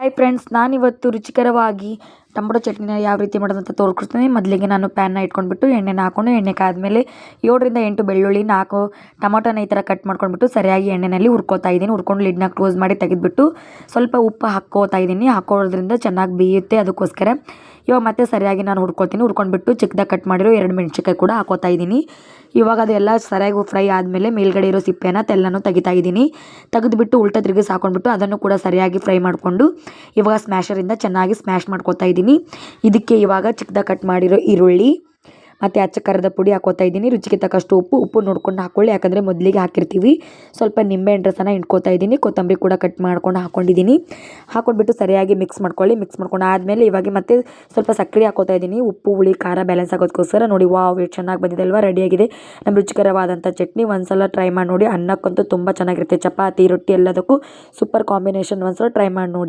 Hi friends, ನಾನಿವತ್ತು ರುಚಿಕರವಾಗಿ tomato ಚಟ್ನಿನ ಯಾವ ರೀತಿ ಮಾಡೋದಂತ ತೋರಿಸ್ಕೊಡ್ತೀನಿ. ಮೊದಲಿಗೆ ನಾನು ಪ್ಯಾನ್ನ ಇಟ್ಕೊಂಡ್ಬಿಟ್ಟು ಎಣ್ಣೆನ ಹಾಕ್ಕೊಂಡು ಎಣ್ಣೆ ಕಾದ್ಮೇಲೆ 7ರಿಂದ 8 ಬೆಳ್ಳುಳ್ಳಿ, 4 ಟೊಮೊಟೊನ ಈ ಥರ ಕಟ್ ಮಾಡ್ಕೊಂಡ್ಬಿಟ್ಟು ಸರಿಯಾಗಿ ಎಣ್ಣೆಯಲ್ಲಿ ಹುರ್ಕೋತಾ ಇದ್ದೀನಿ. ಹುರ್ಕೊಂಡು ಲಿಡ್ನ ಕ್ಲೋಸ್ ಮಾಡಿ ತೆಗೆದುಬಿಟ್ಟು ಸ್ವಲ್ಪ ಉಪ್ಪು ಹಾಕ್ಕೋತಾ ಇದ್ದೀನಿ. ಹಾಕೋದ್ರಿಂದ ಚೆನ್ನಾಗಿ ಬೇಯುತ್ತೆ, ಅದಕ್ಕೋಸ್ಕರ ಇವಾಗ ಮತ್ತೆ ಸರಿಯಾಗಿ ನಾನು ಹುರ್ಕೊತೀನಿ. ಹುರ್ಕೊಂಡ್ಬಿಟ್ಟು ಚಿಕ್ಕದಾಗಿ ಕಟ್ ಮಾಡಿರೋ 2 ಮೆಣಸಿನ್ಕಾಯಿ ಕೂಡ ಹಾಕೋತಾ ಇದ್ದೀನಿ. ಇವಾಗ ಅದೆಲ್ಲ ಸರಿಯಾಗಿ ಫ್ರೈ ಆದಮೇಲೆ ಮೇಲ್ಗಡೆ ಇರೋ ಸಿಪ್ಪೆನ ತೆಲ್ಲನೂ ತೆಗಿತಾ ಇದ್ದೀನಿ. ತೆಗೆದುಬಿಟ್ಟು ಉಲ್ಟಾ ತಿರುಗಿಸಿ ಹಾಕೊಂಡ್ಬಿಟ್ಟು ಅದನ್ನು ಕೂಡ ಸರಿಯಾಗಿ ಫ್ರೈ ಮಾಡಿಕೊಂಡು ಇವಾಗ ಸ್ಮ್ಯಾಶರಿಂದ ಚೆನ್ನಾಗಿ ಸ್ಮ್ಯಾಶ್ ಮಾಡ್ಕೋತಾ ಇದ್ದೀನಿ. ಇದಕ್ಕೆ ಇವಾಗ ಚಿಕ್ಕದಾಗಿ ಕಟ್ ಮಾಡಿರೋ ಈರುಳ್ಳಿ ಮತ್ತು ಅಚ್ಚ ಖಾರದ ಪುಡಿ ಹಾಕೋತಾ ಇದ್ದೀನಿ. ರುಚಿಗೆ ತಕ್ಕಷ್ಟು ಉಪ್ಪು ನೋಡ್ಕೊಂಡು ಹಾಕ್ಕೊಳ್ಳಿ, ಯಾಕಂದರೆ ಮೊದಲಿಗೆ ಹಾಕಿರ್ತೀವಿ. ಸ್ವಲ್ಪ ನಿಂಬೆಹಣ್ಣು ರಸನ ಹಿಂಡ್ಕೋತಾ ಇದ್ದೀನಿ. ಕೊತ್ತಂಬರಿ ಕೂಡ ಕಟ್ ಮಾಡ್ಕೊಂಡು ಹಾಕ್ಕೊಂಡಿದ್ದೀನಿ. ಹಾಕ್ಕೊಂಡ್ಬಿಟ್ಟು ಸರಿಯಾಗಿ ಮಿಕ್ಸ್ ಮಾಡ್ಕೊಳ್ಳಿ. ಮಿಕ್ಸ್ ಮಾಡ್ಕೊಂಡು ಆದಮೇಲೆ ಇವಾಗ ಮತ್ತೆ ಸ್ವಲ್ಪ ಸಕ್ಕರೆ ಹಾಕೋತಾ ಇದ್ದೀನಿ. ಉಪ್ಪು ಹುಳಿ ಖಾರ ಬ್ಯಾಲೆನ್ಸ್ ಆಗೋದಕ್ಕೋಸ್ಕರ. ನೋಡಿ, ವಾವ್, ಎಷ್ಟು ಚೆನ್ನಾಗಿ ಬಂದಿದೆ ಅಲ್ವಾ. ರೆಡಿಯಾಗಿದೆ ನಮ್ಮ ರುಚಿಕರವಾದಂಥ ಚಟ್ನಿ. ಒಂದ್ಸಲ ಟ್ರೈ ಮಾಡಿ ನೋಡಿ. ಅನ್ನಕ್ಕಂತೂ ತುಂಬ ಚೆನ್ನಾಗಿರುತ್ತೆ. ಚಪಾತಿ, ರೊಟ್ಟಿ ಎಲ್ಲದಕ್ಕೂ ಸೂಪರ್ ಕಾಂಬಿನೇಷನ್. ಒಂದ್ಸಲ ಟ್ರೈ ಮಾಡಿ ನೋಡಿ.